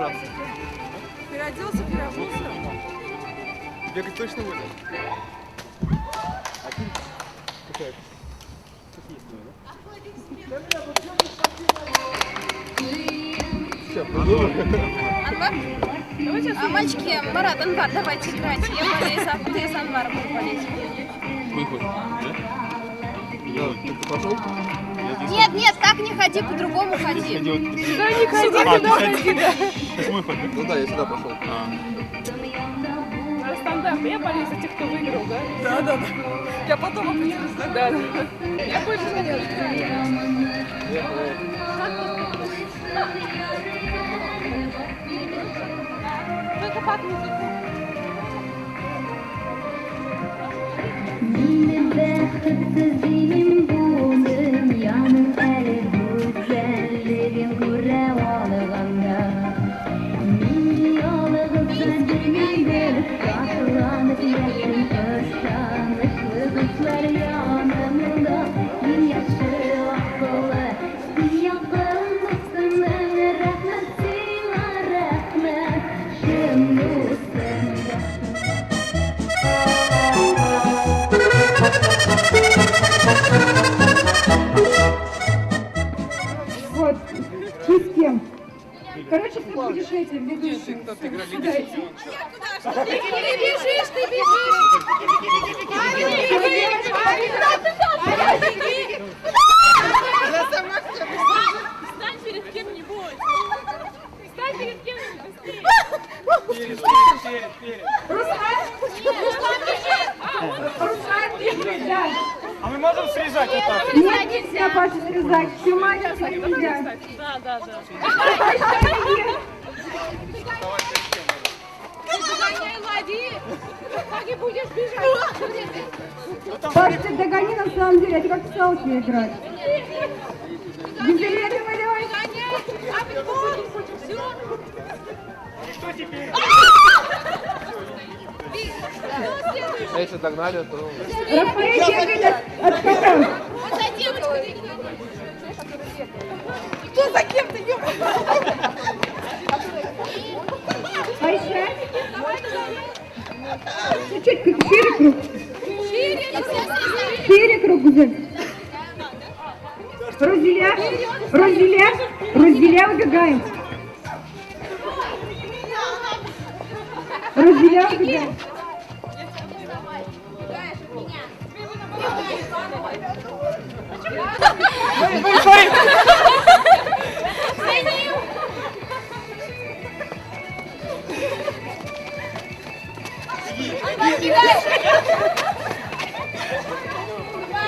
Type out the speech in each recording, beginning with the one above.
стараться. Переоделся, переобулся. Бегать точно будешь? Один? Какая? Все, продолжим. Анвар? А мальчики, Марат, Анвар, давайте играть. Я болею, ты с Анваром буду болеть. Выход, да? Да, ты пошел? Нет, нет, так не ходи, по-другому ходи. Сюда не ходи, туда ходи, да. Это мой ход, да? Ну да, я сюда пошел. Стандарт. Я болею за тех, кто выиграл, да? Да, да, да. Я потом определюсь, да? Да, да. Я больше не Только под музыку. Benim benim buldum yanım eli güzellerin kuralığında Mini yolağım sözümündür Katlanıp yaşım özkanlıklı kızlar yanımda Bir yaşı akıllı bir yakın mısınlar rahmet sila rahmet Şimdi üstünde Вот, ты с кем? Короче, ты будешь этим ведущим. Ты бежишь, ты бежишь! Стань перед кем-нибудь. Стань перед кем-нибудь быстрее. Руслан, да. А мы можем срезать вот так? Нет, нельзя, Паша, срезать. Все маленькие нельзя. Да, да, да. Ты догоняй, лови! Так и будешь бежать. Паша, ты догони на самом деле, это как в салки играть. Безбилетный давай. Догоняй! Обгон! Все! Что теперь? Кто Если догнали, то... Рафаэль бегает отскакал. Вот за девочкой. Кто за кем-то, Айша. Чуть-чуть шире круг. Шире круг уже. Разделя, убегаем. Разделя, убегаем.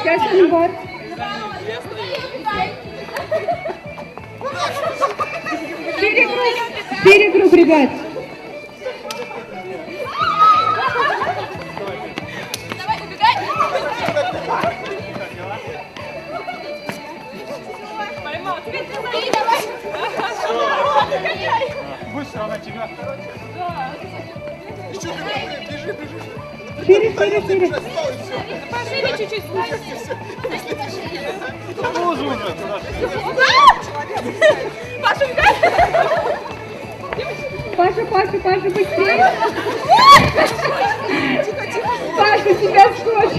Сейчас Анвар. Шире круг, ребят. Давай, убегай! Поймал. Теперь ты Давай! Быстро она тебя. Шире. пошире чуть-чуть. Тоже уже. Паша, быстрее. Паша, тебя скотч.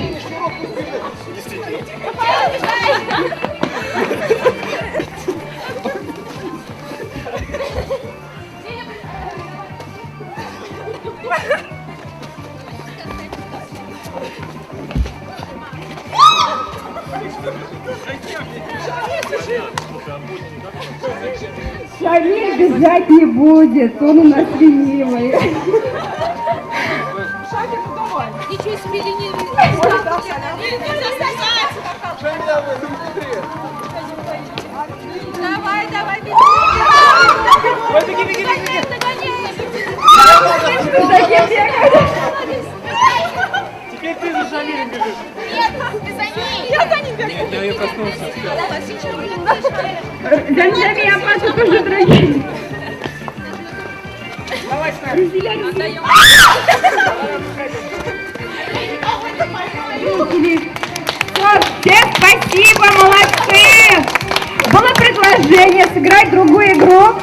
Шамиль бежать не будет, он у нас ленивый. Ничего себе, не Давай, беги! Беги. Теперь ты за Шамилем бежишь. Нет, ты за ней! Я за ним бегу! Я ее коснулся. За меня, Паша, тоже дорогие. Разделяй. Всем спасибо, молодцы! Было предложение сыграть другую игру.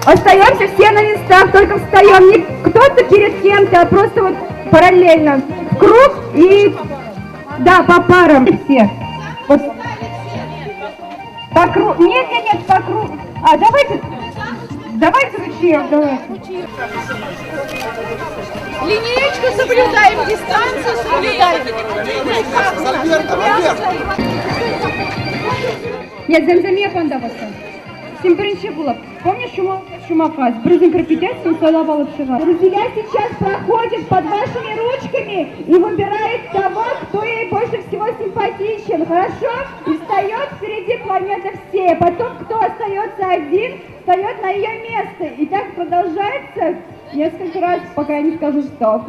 Остаемся все на местах, только встаем. Не кто-то перед кем-то, а просто вот параллельно. В круг и... Да, по парам все. Вот. По кругу. Нет, по кругу. А, давайте ручеек, давайте. Линеечку соблюдаем, дистанцию соблюдаем. Нет, Земзем'е пандаваса. Всем принче было. Помнишь Шумафас? Брызгом крапитясом салавала пшива. Друзья сейчас проходит под вашими ручками и выбирает того, кто ей больше всего симпатичен. Хорошо? И встает впереди планеты всей. Потом, кто остается один, встает на ее место. И так продолжается несколько раз, пока я не скажу стоп.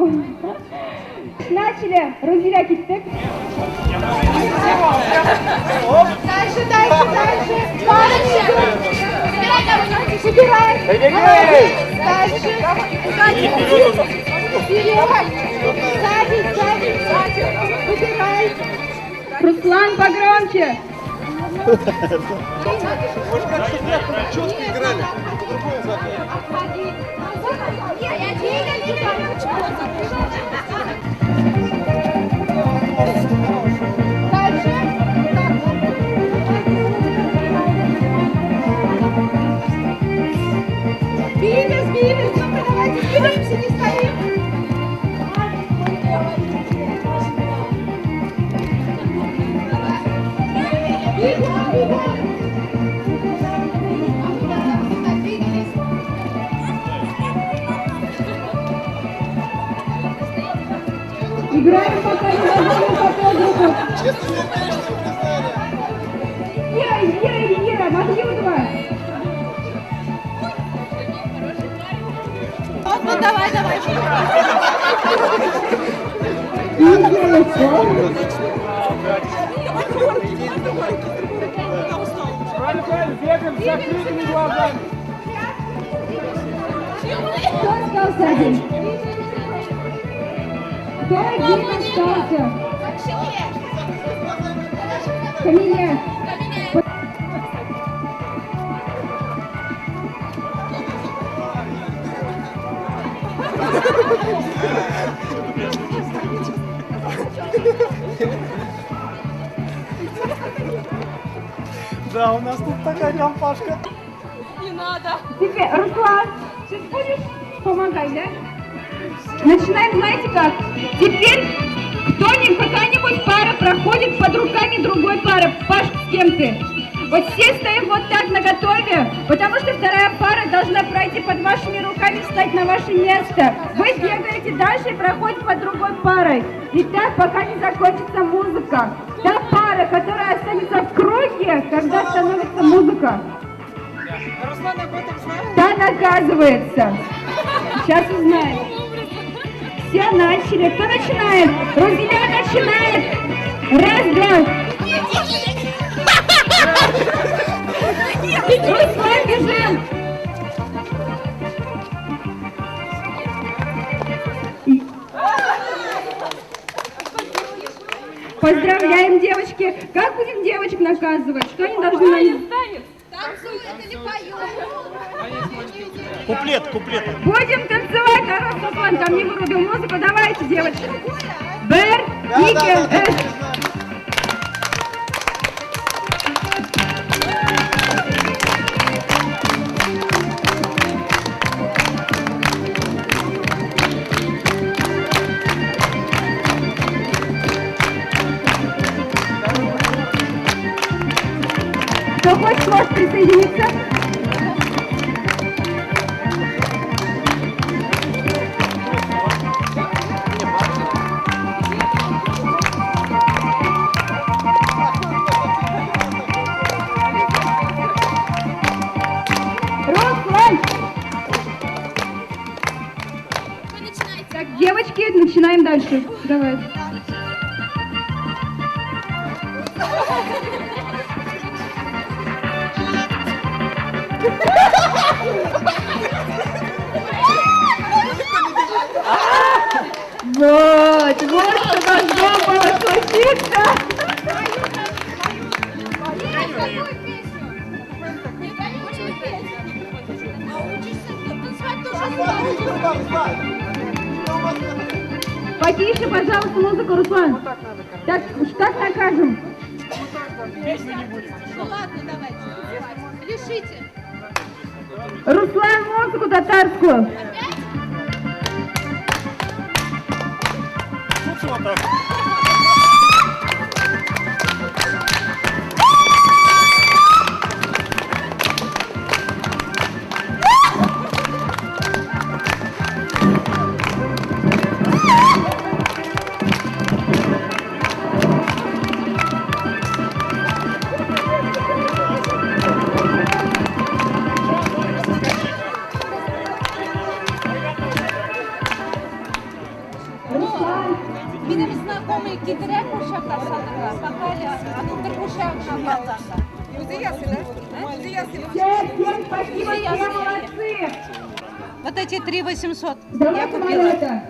Начали разделять текст. Дальше. Парни идут. Собирай. Дальше. Вперед. Сзади. Выбирай. Руслан, погромче. Может, как чтобы нет, четко играли. Бивис, ну-ка давайте двигаемся, не стоим. Играем пока не возьмем фотографов. Ира, Махмудова. Ну давай. Правильно, бегаем с закрытыми глазами. Кто остался один? Кто один остался? Камиля. Да, у нас тут такая компашка. Не надо. Теперь, Руслан, сейчас будешь помогать, да? Начинаем, знаете как? Теперь какая-нибудь пара проходит под руками другой пары. Паш, с кем ты? Вот все стоим вот так наготове, потому что вторая пара должна пройти под вашими руками, встать на ваше место. Вы бегаете дальше и проходите под другой парой. И так, пока не закончится музыка. Та пара, которая останется в круге, когда становится музыка, та наказывается. Сейчас узнаем. Все начали. Кто начинает? Рузеля начинает. Раз, два. Руслан, бежим. Поздравляем, девочки. Как будем девочек наказывать? Что они должны... Танцует или поет? Куплет. Будем танцевать, а раз Руслан там не вырубил музыку, давайте, девочки. Бэр, Никель, Эш. Кто хочет, может присоединиться. Руслан! Так, девочки, начинаем дальше. Давай. Вот что должно было случиться. Какую песню? Потише, пожалуйста, музыку, Руслан. Так, как накажем? Ну ладно, давайте. Решите. Руслан, музыку татарскую. Лучше вот так. Benim знакомый giderek uşaklar sanırlar. Bakalım, anıdır uşağına bağlarlar. Güzel yazılar. Güzel yazılar. Всем спасибо, все молодцы. Вот эти 3800 я Давайте купила. это.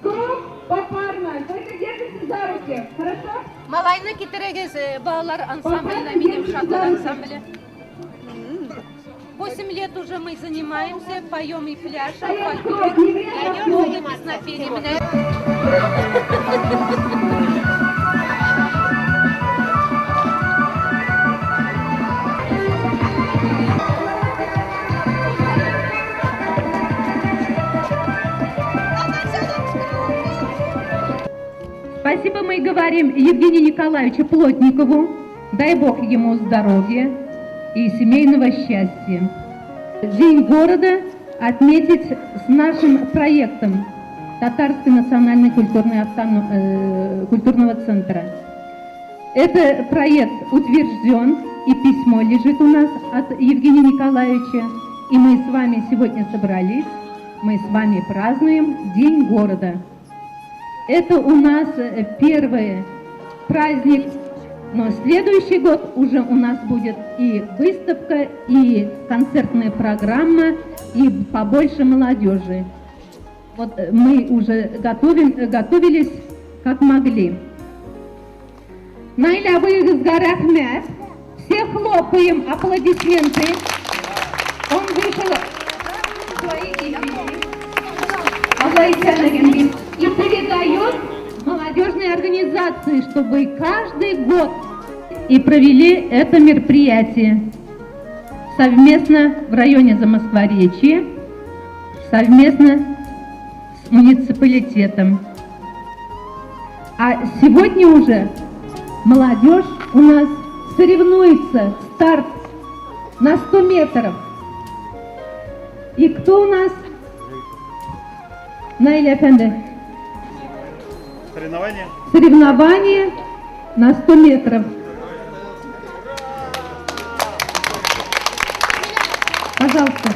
Круг попарно. Только держите за руки. Хорошо? Malayna giderek bağlar ансамбльна, benim uşaklar ансамблі. 8 лет уже мы занимаемся, поем и пляшем, Стоять фольклор. круг, не время Я круг. не песнопение. Спасибо мы говорим Евгению Николаевичу Плотникову. Дай Бог ему здоровья и семейного счастья. День города отметить с нашим проектом Татарской национальной культурного центра. Этот проект утвержден, и письмо лежит у нас от Евгения Николаевича. И мы с вами сегодня собрались, мы с вами празднуем День города. Это у нас первый праздник, но следующий год уже у нас будет и выставка, и концертная программа, и побольше молодежи. Вот мы уже готовились как могли. Найля Выгызга рахмет. Все хлопаем, аплодисменты. Он вышел и передает молодежной организации, чтобы каждый год и провели это мероприятие совместно в районе Замоскворечья, совместно с муниципалитетом. А сегодня уже молодежь у нас соревнуется, старт на 100 метров. И кто у нас? Найля Эфенди. Соревнования. Соревнования на 100 метров. Пожалуйста.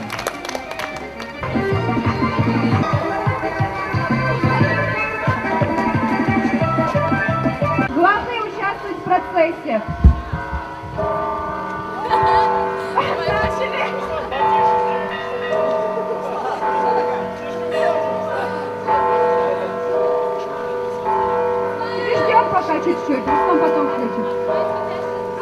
Главное участвовать в процессе. Ждем пока чуть-чуть, потом включим.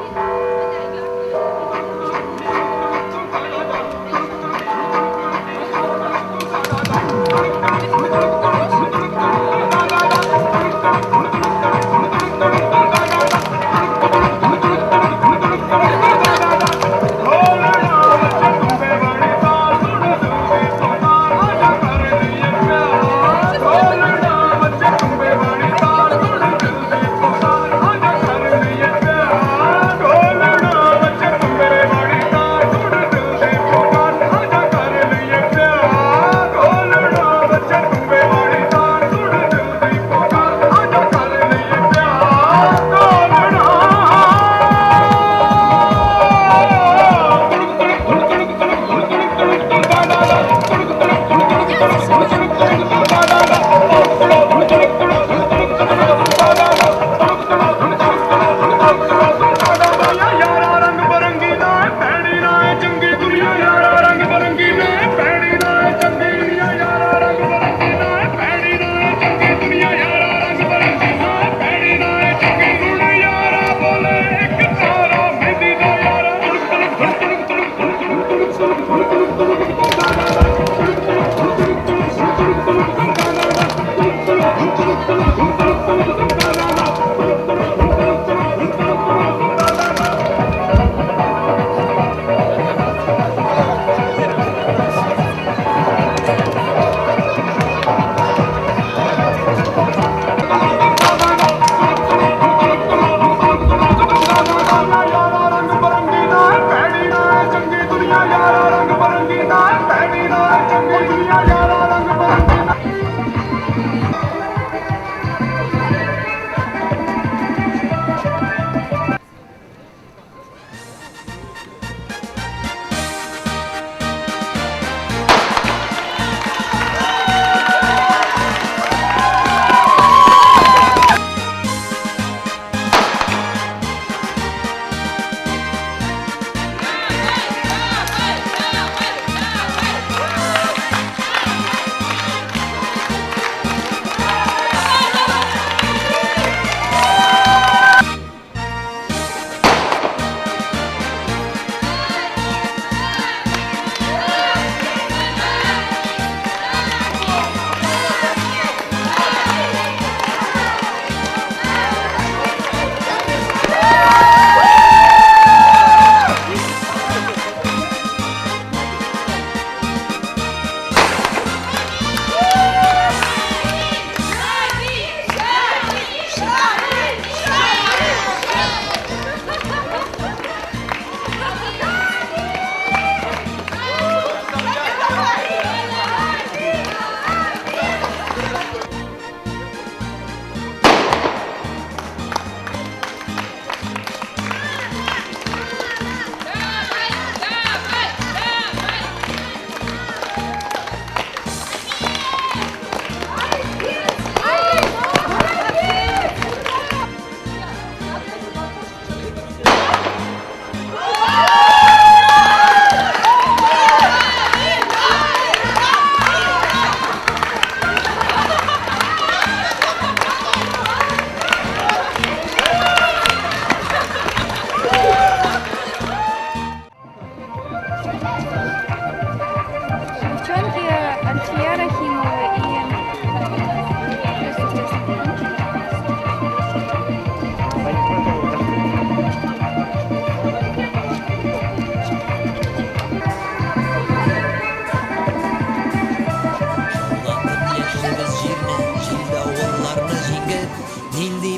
Девчонки Альфия Рахимова и...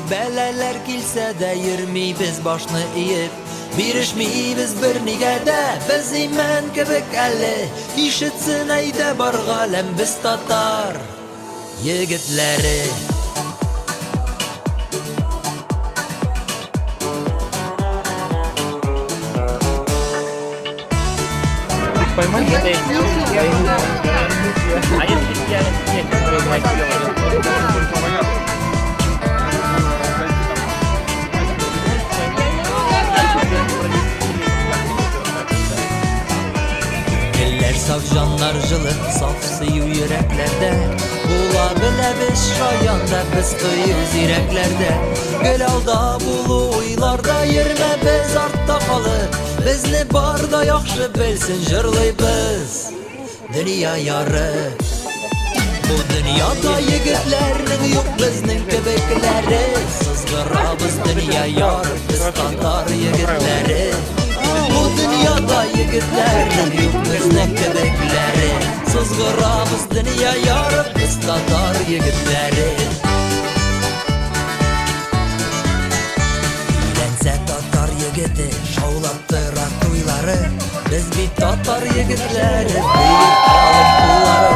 Bələlər kilsə də yirmiybiz başını iyib Birişmiybiz bir nigədə Bizi mən kibik əli İşitsin əydə barğaləm biz tatar Yigitləri Поймать? А если я Eller saf canlar жылы, saf suyu yüreklerde Bula bile biz şayanda, biz kıyız yüreklerde Göl alda bulu uylarda, yerime biz artta kalıp Bizni barda yaxşı bilsin jırlaybiz Dünya yarı Bu dünyada yigitlerinin yok bizning kibikleri Sızgırabız dünya yarı, biz Tatar yigitleri Bu dünyada yigitlerinin yok bizning kibikleri Sızgırabız dünya yarı, biz Tatar yigitleri Lense Tatar yigiti, şovlattırak tuyları Biz bir Tatar yigitleri, büyük alın kulları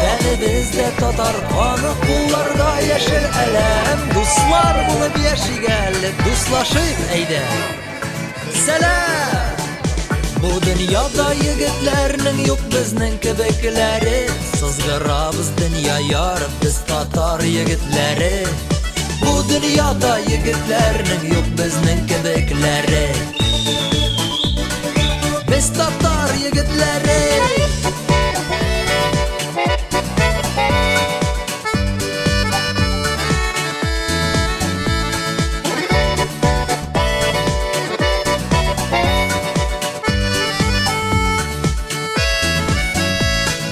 Yani bizde Tatar kanı kullarda yeşil elem Dostlar bulup yaşayalım, dostlaşıp eyde Selam! Bu dünyada yigitlerinin yok bizning kibikleri Sızgırabız dünya yarıp biz Tatar yigitleri Bu dünyada yigitlerinin yok bizning kibikleri Biz Tatar yigitleri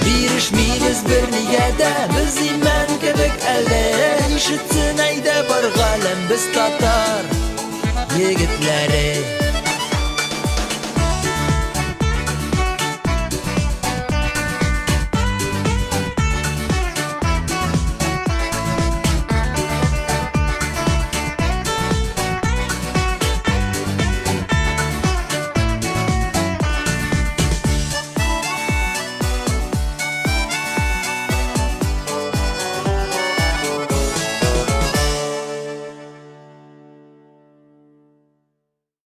Birişmiybiz bir niyede Bizi mən kibik əli İşitsin əydə barğaləm biz Tatar yigitləri